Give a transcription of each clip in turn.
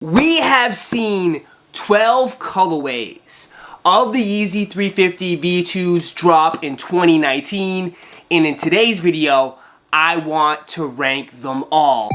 We have seen 12 colorways of the Yeezy 350 V2's drop in 2019, and in today's video, I want to rank them all.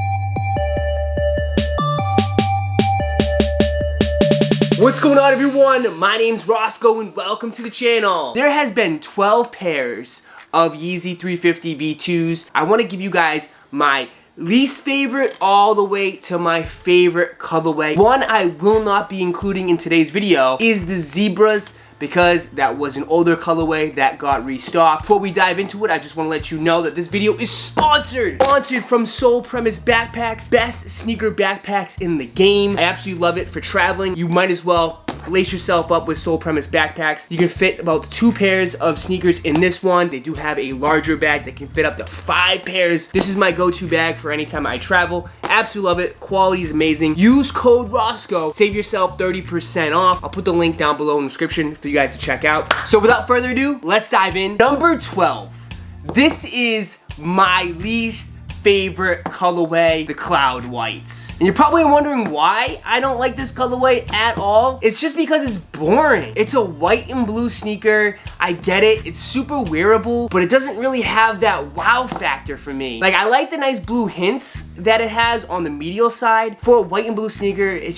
What's going on, everyone? My name's Roscoe and welcome to the channel. There has been 12 pairs of Yeezy 350 V2's. I want to give you guys my least favorite all the way to my favorite colorway. One I will not be including in today's video is the Zebras, because that was an older colorway that got restocked. Before we dive into it, I just want to let you know that this video is sponsored from Sole Premise Backpacks, best sneaker backpacks in the game. I absolutely love it for traveling. You might as well lace yourself up with Sole Premise backpacks. You can fit about 2 pairs of sneakers in this one. They do have a larger bag that can fit up to 5 pairs. This is my go-to bag for any time I travel. Absolutely love it. Quality is amazing. Use code Roscoe. Save yourself 30% off. I'll put the link down below in the description for you guys to check out. So without further ado, let's dive in. Number 12. This is my least favorite colorway, the Cloud Whites. And you're probably wondering why I don't like this colorway at all. It's just because it's boring. It's a white and blue sneaker. I get it. It's super wearable, but it doesn't really have that wow factor for me. Like, I like the nice blue hints that it has on the medial side. For a white and blue sneaker, it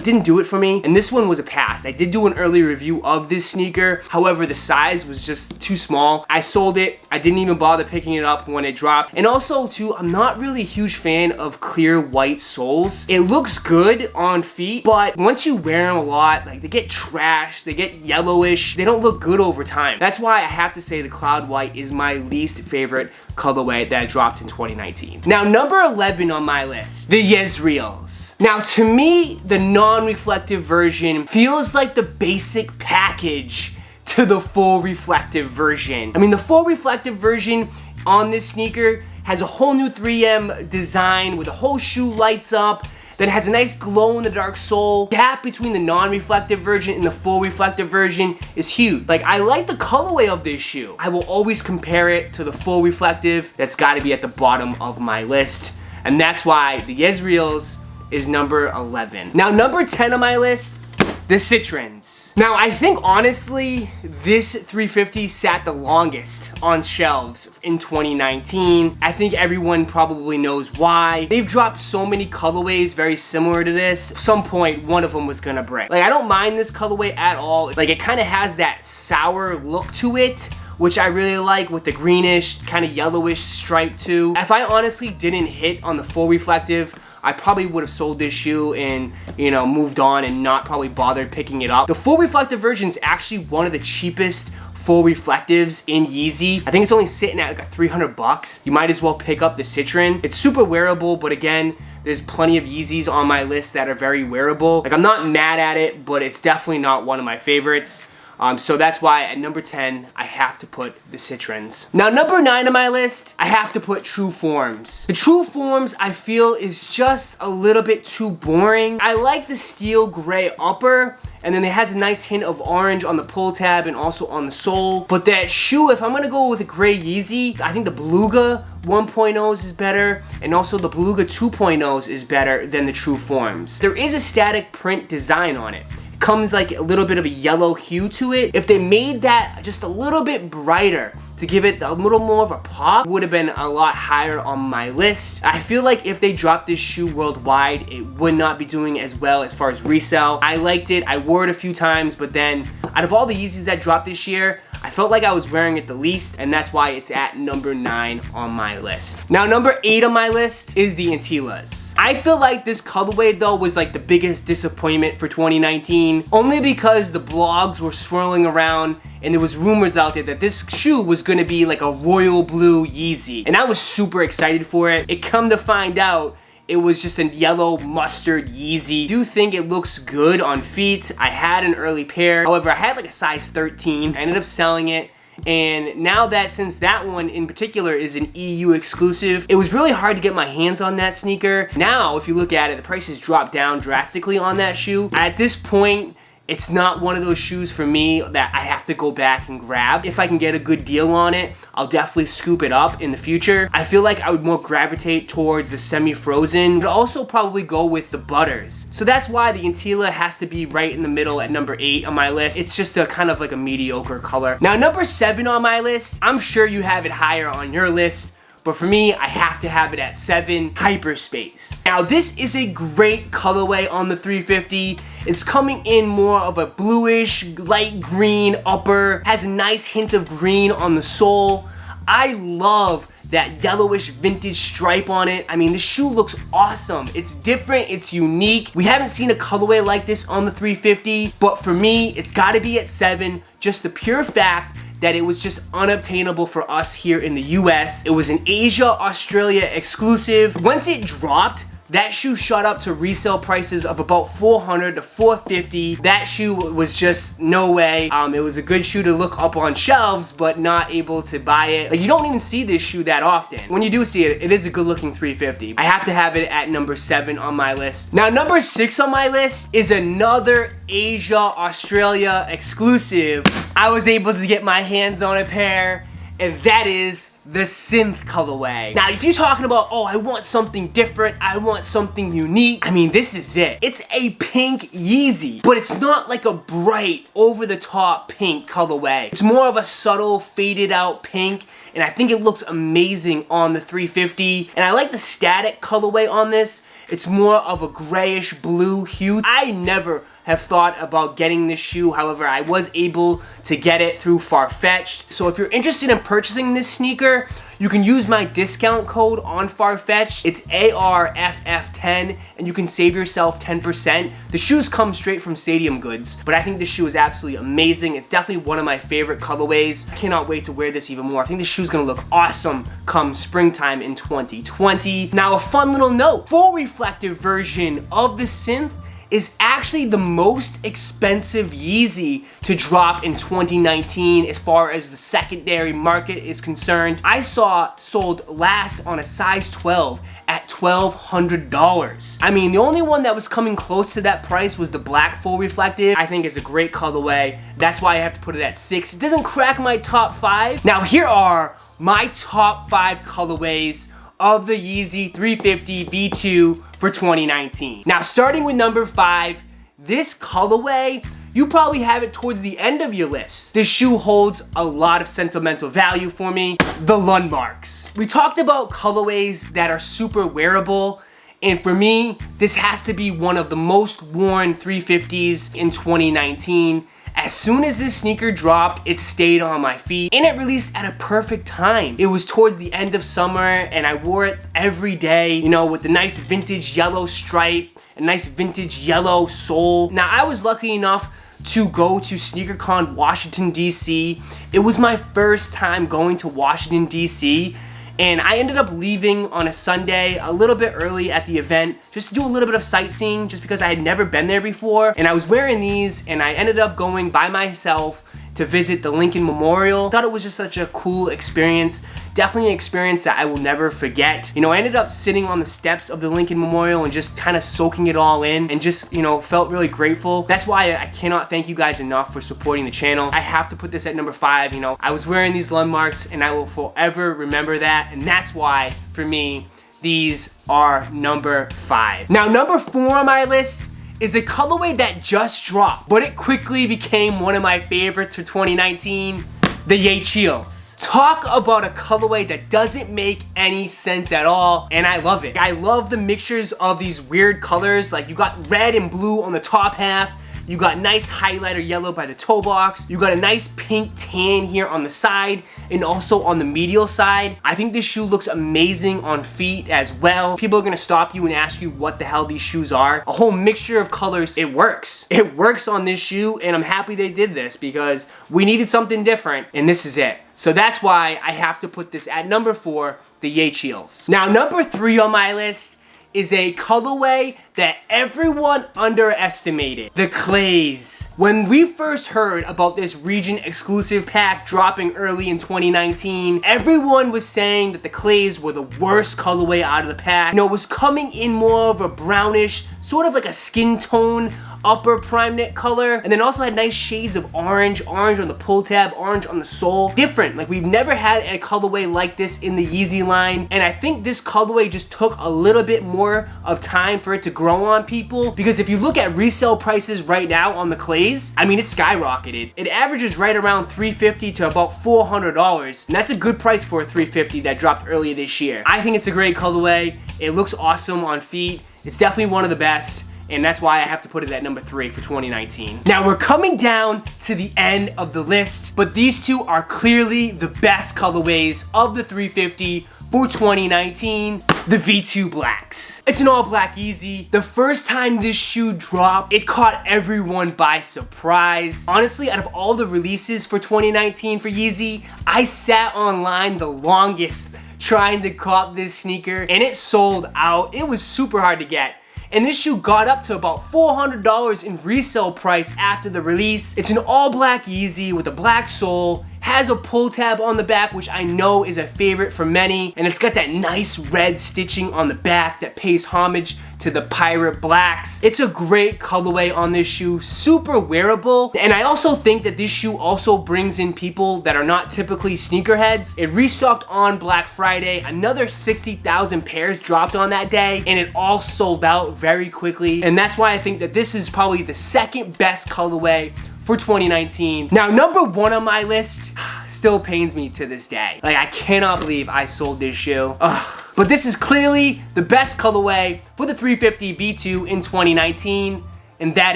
didn't do it for me. And this one was a pass. I did do an early review of this sneaker. However, the size was just too small. I sold it. I didn't even bother picking it up when it dropped. And also, too, I'm not really a huge fan of clear white soles. It looks good on feet, but once you wear them a lot, like, they get trashed, they get yellowish, they don't look good over time. That's why I have to say the Cloud White is my least favorite colorway that dropped in 2019. Now, number 11 on my list, the Yeezys. Now, to me, the non-reflective version feels like the basic package to the full reflective version. I mean, the full reflective version on this sneaker has a whole new 3M design with the whole shoe lights up, then has a nice glow-in-the-dark sole. Gap between the non-reflective version and the full reflective version is huge. Like, I like the colorway of this shoe. I will always compare it to the full reflective. That's gotta be at the bottom of my list. And that's why the Yeezys is number 11. Now, number 10 on my list, the Citrons. Now, I think honestly, this 350 sat the longest on shelves in 2019. I think everyone probably knows why. They've dropped so many colorways very similar to this. At some point, one of them was gonna break. Like, I don't mind this colorway at all. Like, it kind of has that sour look to it, which I really like, with the greenish, kind of yellowish stripe too. If I honestly didn't hit on the full reflective, I probably would have sold this shoe and, you know, moved on and not probably bothered picking it up. The full reflective version is actually one of the cheapest full reflectives in Yeezy. I think it's only sitting at like 300 bucks. You might as well pick up the Citron. It's super wearable, but again, there's plenty of Yeezys on my list that are very wearable. Like, I'm not mad at it, but it's definitely not one of my favorites. So that's why at number 10, I have to put the Citrons. Now, number 9 on my list, I have to put True Forms. The True Forms, I feel, is just a little bit too boring. I like the steel gray upper, and then it has a nice hint of orange on the pull tab and also on the sole. But that shoe, if I'm gonna go with a gray Yeezy, I think the Beluga 1.0's is better, and also the Beluga 2.0's is better than the True Forms. There is a static print design on it. Comes like a little bit of a yellow hue to it. If they made that just a little bit brighter to give it a little more of a pop, would have been a lot higher on my list. I feel like if they dropped this shoe worldwide, it would not be doing as well as far as resale. I liked it, I wore it a few times, but then out of all the Yeezys that dropped this year, I felt like I was wearing it the least, and that's why it's at number 9 on my list. Now, number 8 on my list is the Antillas. I feel like this colorway, though, was like the biggest disappointment for 2019, only because the blogs were swirling around and there was rumors out there that this shoe was gonna be like a royal blue Yeezy. And I was super excited for it. It come to find out, it was just a yellow mustard Yeezy. I do think it looks good on feet. I had an early pair. However, I had like a size 13. I ended up selling it. And now that, since that one in particular is an EU exclusive, it was really hard to get my hands on that sneaker. Now, if you look at it, the prices dropped down drastically on that shoe. At this point, It's not one of those shoes for me that I have to go back and grab. If I can get a good deal on it, I'll definitely scoop it up in the future. I feel like I would more gravitate towards the semi-frozen, but also probably go with the butters. So that's why the Antilla has to be right in the middle at number 8 on my list. It's just a kind of like a mediocre color. Now number 7 on my list, I'm sure you have it higher on your list, but for me, I have to have it at 7, Hyperspace. Now this is a great colorway on the 350. It's coming in more of a bluish, light green upper, has a nice hint of green on the sole. I love that yellowish vintage stripe on it. I mean, this shoe looks awesome. It's different, it's unique. We haven't seen a colorway like this on the 350, but for me, it's gotta be at 7, just the pure fact that it was just unobtainable for us here in the US. It was an Asia, Australia exclusive. Once it dropped, that shoe shot up to resale prices of about $400 to $450. That shoe was just no way. It was a good shoe to look up on shelves, but not able to buy it. Like, you don't even see this shoe that often. When you do see it, it is a good looking 350. I have to have it at number 7 on my list. Now number 6 on my list is another Asia, Australia exclusive. I was able to get my hands on a pair, and that is the Synth colorway. Now, if you're talking about, oh, I want something different, I want something unique, I mean, this is it. It's a pink Yeezy, but it's not like a bright, over-the-top pink colorway. It's more of a subtle, faded out pink, and I think it looks amazing on the 350. And I like the static colorway on this. It's more of a grayish blue hue. I never have thought about getting this shoe. However, I was able to get it through Farfetch'd. So if you're interested in purchasing this sneaker, you can use my discount code on Farfetch'd. It's ARFF10, and you can save yourself 10%. The shoes come straight from Stadium Goods, but I think this shoe is absolutely amazing. It's definitely one of my favorite colorways. I cannot wait to wear this even more. I think this shoe's gonna look awesome come springtime in 2020. Now, a fun little note, full reflective version of the Synth is actually the most expensive Yeezy to drop in 2019 as far as the secondary market is concerned. I saw sold last on a size 12 at $1,200. I mean, the only one that was coming close to that price was the black full reflective. I think it's a great colorway. That's why I have to put it at 6. It doesn't crack my top 5. Now here are my top 5 colorways of the Yeezy 350 V2 for 2019. Now, starting with number 5, this colorway, you probably have it towards the end of your list. This shoe holds a lot of sentimental value for me. The Lundmarks. We talked about colorways that are super wearable, and for me, this has to be one of the most worn 350s in 2019. As soon as this sneaker dropped, it stayed on my feet, and it released at a perfect time. It was towards the end of summer, and I wore it every day, you know, with the nice vintage yellow stripe, a nice vintage yellow sole. Now, I was lucky enough to go to SneakerCon Washington, DC. It was my first time going to Washington, DC, and I ended up leaving on a Sunday a little bit early at the event just to do a little bit of sightseeing just because I had never been there before. And I was wearing these, and I ended up going by myself to visit the Lincoln Memorial. Thought it was just such a cool experience. Definitely an experience that I will never forget. You know, I ended up sitting on the steps of the Lincoln Memorial and just kind of soaking it all in and just, you know, felt really grateful. That's why I cannot thank you guys enough for supporting the channel. I have to put this at number 5. You know, I was wearing these Lundmarks, and I will forever remember that, and that's why, for me, these are number 5. Now, number 4 on my list is a colorway that just dropped, but it quickly became one of my favorites for 2019, the Yeezy. Talk about a colorway that doesn't make any sense at all, and I love it. I love the mixtures of these weird colors, like you got red and blue on the top half, you got nice highlighter yellow by the toe box, you got a nice pink tan here on the side, and also on the medial side. I think this shoe looks amazing on feet as well. People are gonna stop you and ask you what the hell these shoes are. A whole mixture of colors, it works. It works on this shoe, and I'm happy they did this because we needed something different, and this is it. So that's why I have to put this at number 4, the Yeezy. Now, number 3 on my list is a colorway that everyone underestimated. The clays. When we first heard about this region exclusive pack dropping early in 2019, everyone was saying that the clays were the worst colorway out of the pack. You know, it was coming in more of a brownish, sort of like a skin tone upper prime knit color, and then also had nice shades of orange on the pull tab, orange on the sole. Different, like we've never had a colorway like this in the Yeezy line, and I think this colorway just took a little bit more of time for it to grow on people, because if you look at resale prices right now on the clays, I mean, it's skyrocketed. It averages right around $350 to about $400, and that's a good price for a $350 that dropped earlier this year. I think it's a great colorway. It looks awesome on feet. It's definitely one of the best, and that's why I have to put it at number 3 for 2019. Now we're coming down to the end of the list, but these two are clearly the best colorways of the 350 for 2019, the V2 Blacks. It's an all black Yeezy. The first time this shoe dropped, it caught everyone by surprise. Honestly, out of all the releases for 2019 for Yeezy, I sat online the longest trying to cop this sneaker, and it sold out. It was super hard to get. And this shoe got up to about $400 in resale price after the release. It's an all black Yeezy with a black sole, has a pull tab on the back, which I know is a favorite for many, and it's got that nice red stitching on the back that pays homage to the pirate blacks. It's a great colorway on this shoe, super wearable, and I also think that this shoe also brings in people that are not typically sneakerheads. It restocked on Black Friday, another 60,000 pairs dropped on that day, and it all sold out very quickly, and that's why I think that this is probably the second best colorway for 2019. Now, number 1 on my list still pains me to this day. Like, I cannot believe I sold this shoe. Ugh. But this is clearly the best colorway for the 350 V2 in 2019, and that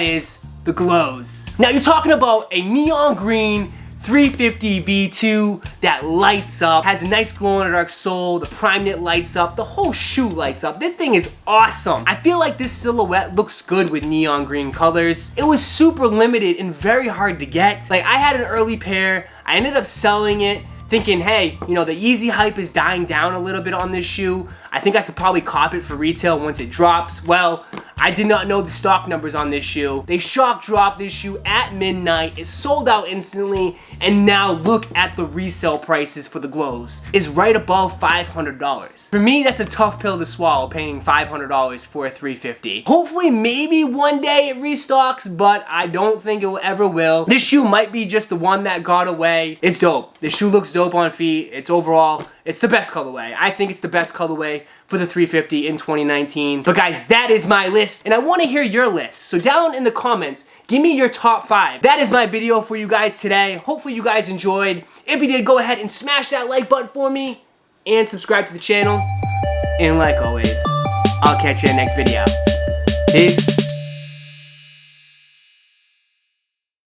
is the glows. Now, you're talking about a neon green 350 V2 that lights up, has a nice glow in the dark sole, the prime knit lights up, the whole shoe lights up. This thing is awesome. I feel like this silhouette looks good with neon green colors. It was super limited and very hard to get. Like, I had an early pair, I ended up selling it, thinking, hey, you know, the Yeezy hype is dying down a little bit on this shoe. I think I could probably cop it for retail once it drops. Well, I did not know the stock numbers on this shoe. They shock dropped this shoe at midnight. It sold out instantly, and now look at the resale prices for the glows. It's right above $500. For me, that's a tough pill to swallow, paying $500 for a 350. Hopefully, maybe one day it restocks, but I don't think it ever will. This shoe might be just the one that got away. It's dope. The shoe looks dope on feet. It's overall, it's the best colorway. I think it's the best colorway for the 350 in 2019. But guys, that is my list, and I want to hear your list. So down in the comments, give me your top 5. That is my video for you guys today. Hopefully you guys enjoyed. If you did, go ahead and smash that like button for me and subscribe to the channel. And like always, I'll catch you in the next video. Peace.